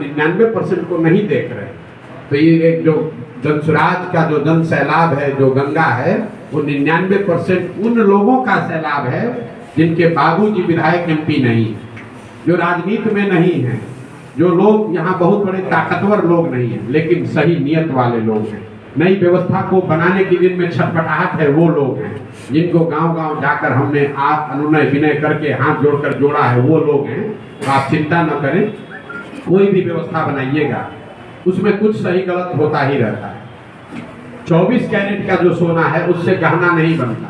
99% को नहीं देख रहे। तो ये एक जो जनसुराज का जो जन सैलाब है, जो गंगा है, वो 99% उन लोगों का सैलाब है जिनके बाबूजी विधायक MP नहीं, जो राजनीति में नहीं है, जो लोग यहाँ बहुत बड़े ताकतवर लोग नहीं हैं, लेकिन सही नियत वाले लोग हैं। नई व्यवस्था को बनाने की जिनमें छटपटाहट है, वो लोग हैं। जिनको गांव-गांव जाकर हमने आप अनुनय विनय करके हाथ जोड़कर जोड़ा है, वो लोग हैं। तो आप चिंता न करें, कोई भी व्यवस्था बनाइएगा उसमें कुछ सही गलत होता ही रहता है। 24 कैरेट का जो सोना है उससे गहना नहीं बनता।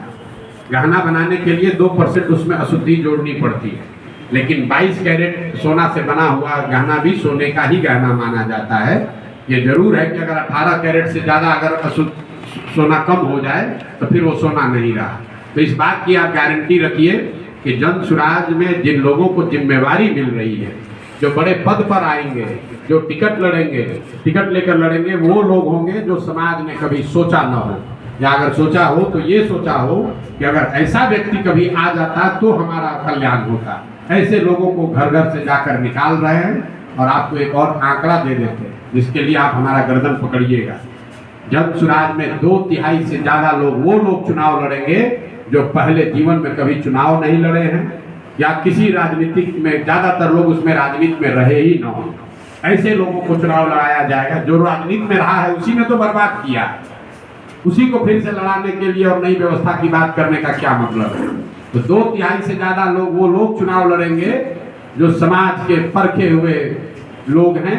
गहना बनाने के लिए 2% उसमें अशुद्धि जोड़नी पड़ती है, लेकिन 22 कैरेट सोना से बना हुआ गहना भी सोने का ही गहना माना जाता है। ये जरूर है कि अगर 18 कैरेट से ज़्यादा अगर अशुद्ध सोना कम हो जाए तो फिर वो सोना नहीं रहा। तो इस बात की आप गारंटी रखिए कि जनसुराज में जिन लोगों को जिम्मेवारी मिल रही है, जो बड़े पद पर आएंगे, जो टिकट लड़ेंगे, टिकट लेकर लड़ेंगे, वो लोग होंगे जो समाज ने कभी सोचा न हो, या अगर सोचा हो तो ये सोचा हो कि अगर ऐसा व्यक्ति कभी आ जाता तो हमारा कल्याण होता। ऐसे लोगों को घर घर से जाकर निकाल रहे हैं। और आपको एक और आंकड़ा दे देते हैं जिसके लिए आप हमारा गर्दन पकड़िएगा। जनसुराज में 2/3 से ज़्यादा लोग वो लोग चुनाव लड़ेंगे जो पहले जीवन में कभी चुनाव नहीं लड़े हैं, या किसी राजनीतिक में, ज़्यादातर लोग उसमें राजनीति में रहे ही न हो। ऐसे लोगों को चुनाव लड़ाया जाएगा। जो राजनीति में रहा है उसी ने तो बर्बाद किया, उसी को फिर से लड़ाने के लिए और नई व्यवस्था की बात करने का क्या मतलब है। तो 2/3 से ज़्यादा लोग वो लोग चुनाव लड़ेंगे जो समाज के परखे हुए लोग हैं,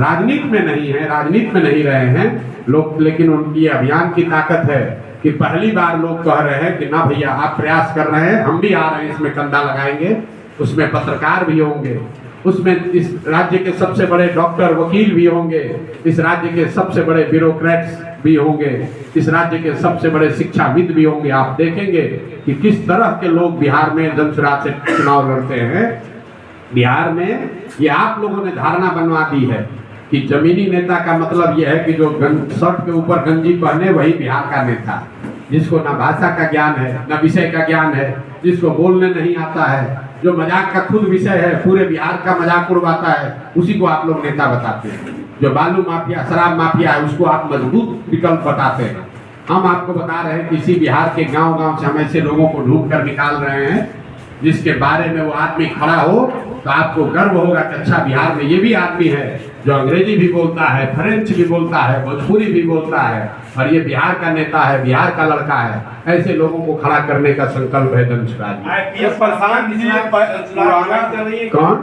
राजनीति में नहीं है, राजनीति में नहीं रहे हैं लोग। लेकिन उनकी अभियान की ताकत है कि पहली बार लोग कह रहे हैं कि ना भैया आप प्रयास कर रहे हैं, हम भी आ रहे हैं, इसमें कंधा लगाएंगे। उसमें पत्रकार भी होंगे, उसमें इस राज्य के सबसे बड़े डॉक्टर वकील भी होंगे, इस राज्य के सबसे बड़े ब्यूरोक्रेट्स भी होंगे, इस राज्य के सबसे बड़े शिक्षाविद भी होंगे। आप देखेंगे कि किस तरह के लोग बिहार में जनसुराज से चुनाव लड़ते हैं। बिहार में ये आप लोगों ने धारणा बनवा दी है कि जमीनी नेता का मतलब यह है कि जो शर्ट के ऊपर गंजी पहने वही बिहार का नेता, जिसको ना भाषा का ज्ञान है, ना विषय का ज्ञान है, जिसको बोलने नहीं आता है, जो मजाक का खुद विषय है, पूरे बिहार का मजाक उड़वाता है, उसी को आप लोग नेता बताते हैं। जो बालू माफिया, शराब माफिया है, उसको आप मजबूत विकल्प बताते हैं। हम आपको बता रहे हैं कि इसी बिहार के गांव-गांव से हम ऐसे लोगों को ढूंढ कर निकाल रहे हैं जिसके बारे में वो आदमी खड़ा हो तो आपको गर्व होगा कि अच्छा बिहार में ये भी आदमी है जो अंग्रेजी भी बोलता है, फ्रेंच भी बोलता है, भोजपुरी भी बोलता है, और ये बिहार का नेता है, बिहार का लड़का है। ऐसे लोगों को खड़ा करने का संकल्प है जनसुराज। कौन?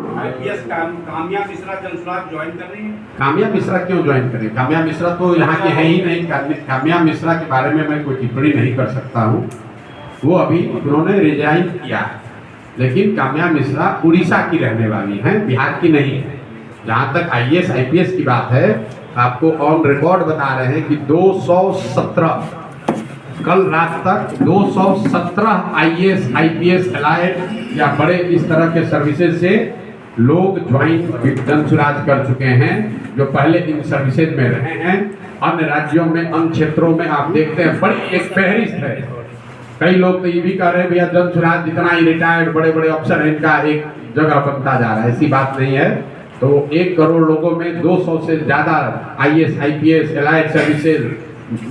काम्या मिश्रा जनसुराज ज्वाइन कर रही है। काम्या मिश्रा क्यों ज्वाइन करें? काम्या मिश्रा तो यहाँ की है ही नहीं। काम्या मिश्रा के बारे में मैं कोई टिप्पणी नहीं कर सकता हूँ। वो अभी उन्होंने रिजाइन किया है, लेकिन काम्या मिश्रा उड़ीसा की रहने वाली हैं, बिहार की नहीं है। जहाँ तक IAS IPS की बात है, आपको ऑन रिकॉर्ड बता रहे हैं कि 217 कल रात तक 217 IAS IPS एलाइड या बड़े इस तरह के सर्विसेज से लोग ज्वाइन जनसुराज कर चुके हैं, जो पहले इन सर्विसेज में रहे हैं। अन्य राज्यों में, अन्य क्षेत्रों में आप देखते हैं बड़ी एक फहरिस्त है। कई लोग तो ये भी कह रहे हैं भैया जनसुराज जितना ही रिटायर्ड बड़े बड़े अफसर हैं, इनका एक जगह बनता जा रहा है। ऐसी बात नहीं है। तो 1 करोड़ लोगों में 200 से ज़्यादा IAS IPS एलाइड सर्विसेज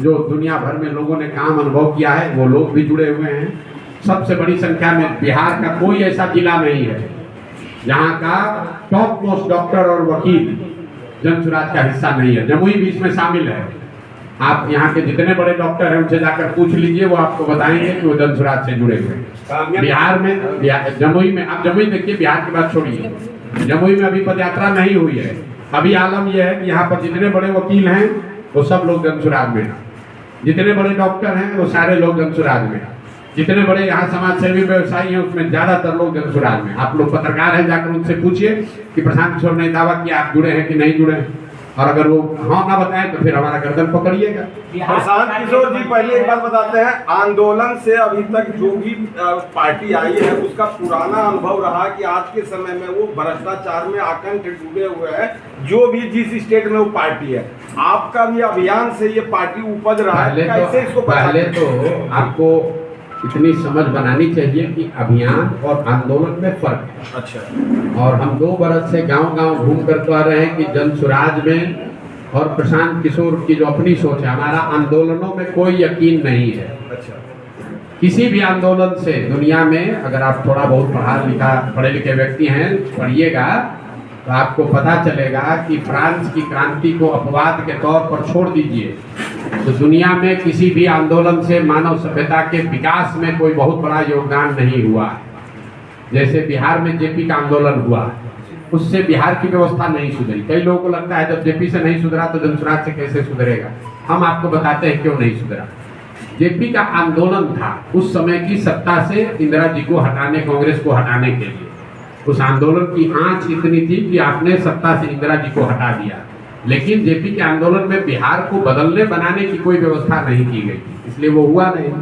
जो दुनिया भर में लोगों ने काम अनुभव किया है, वो लोग भी जुड़े हुए हैं। सबसे बड़ी संख्या में बिहार का कोई ऐसा जिला नहीं है जहाँ का टॉप मोस्ट डॉक्टर और वकील जनसुराज का हिस्सा नहीं है। जमुई भी इसमें शामिल है। आप यहाँ के जितने बड़े डॉक्टर हैं उनसे जाकर पूछ लीजिए, वो आपको बताएंगे कि वो जनसुराज से जुड़े हुए हैं। बिहार में, जमुई में, आप जमुई देखिए, बिहार की बात छोड़िए, जमुई में अभी पदयात्रा नहीं हुई है। अभी आलम यह है कि यहाँ पर जितने बड़े वकील हैं वो सब लोग जनसुराज में हैं, जितने बड़े डॉक्टर हैं वो सारे लोग जनसुराज में हैं, जितने बड़े यहाँ समाज सेवी व्यवसायी हैं उसमें ज़्यादातर लोग जनसुराज में। आप लोग पत्रकार हैं, जाकर उनसे पूछिए कि प्रशांत किशोर ने दावा किया आप जुड़े हैं कि नहीं जुड़े हैं, और अगर वो हाँ ना बताएं तो फिर हमारा गर्दन पकड़िएगा। प्रशांत किशोर जी पहले एक बात बताते हैं, आंदोलन से अभी तक जो भी पार्टी आई है उसका पुराना अनुभव रहा कि आज के समय में वो भ्रष्टाचार में आकंठ डूबे हुए हैं, जो भी जिस स्टेट में वो पार्टी है। आपका भी अभियान से ये पार्टी उपज रहा है, कैसे इसको? पहले तो आपको इतनी समझ बनानी चाहिए कि अभियान और आंदोलन में फर्क है। अच्छा। और हम 2 बरस से गांव-गांव घूम कर तो आ रहे हैं कि जन सुराज में और प्रशांत किशोर की जो अपनी सोच है, हमारा आंदोलनों में कोई यकीन नहीं है। अच्छा। किसी भी आंदोलन से दुनिया में, अगर आप थोड़ा बहुत पढ़े लिखे व्यक्ति हैं, पढ़िएगा तो आपको पता चलेगा कि फ्रांस की क्रांति को अपवाद के तौर पर छोड़ दीजिए तो दुनिया में किसी भी आंदोलन से मानव सभ्यता के विकास में कोई बहुत बड़ा योगदान नहीं हुआ है। जैसे बिहार में जेपी का आंदोलन हुआ, उससे बिहार की व्यवस्था नहीं सुधरी। कई लोगों को लगता है जब जेपी से नहीं सुधरा तो जनसुराज से कैसे सुधरेगा। हम आपको बताते हैं क्यों नहीं सुधरा। जेपी का आंदोलन था उस समय की सत्ता से इंदिरा जी को हटाने, कांग्रेस को हटाने के लिए। उस आंदोलन की आंच इतनी थी कि आपने सत्ता से इंदिरा जी को हटा दिया, लेकिन जेपी के आंदोलन में बिहार को बदलने बनाने की कोई व्यवस्था नहीं की गई थी, इसलिए वो हुआ नहीं।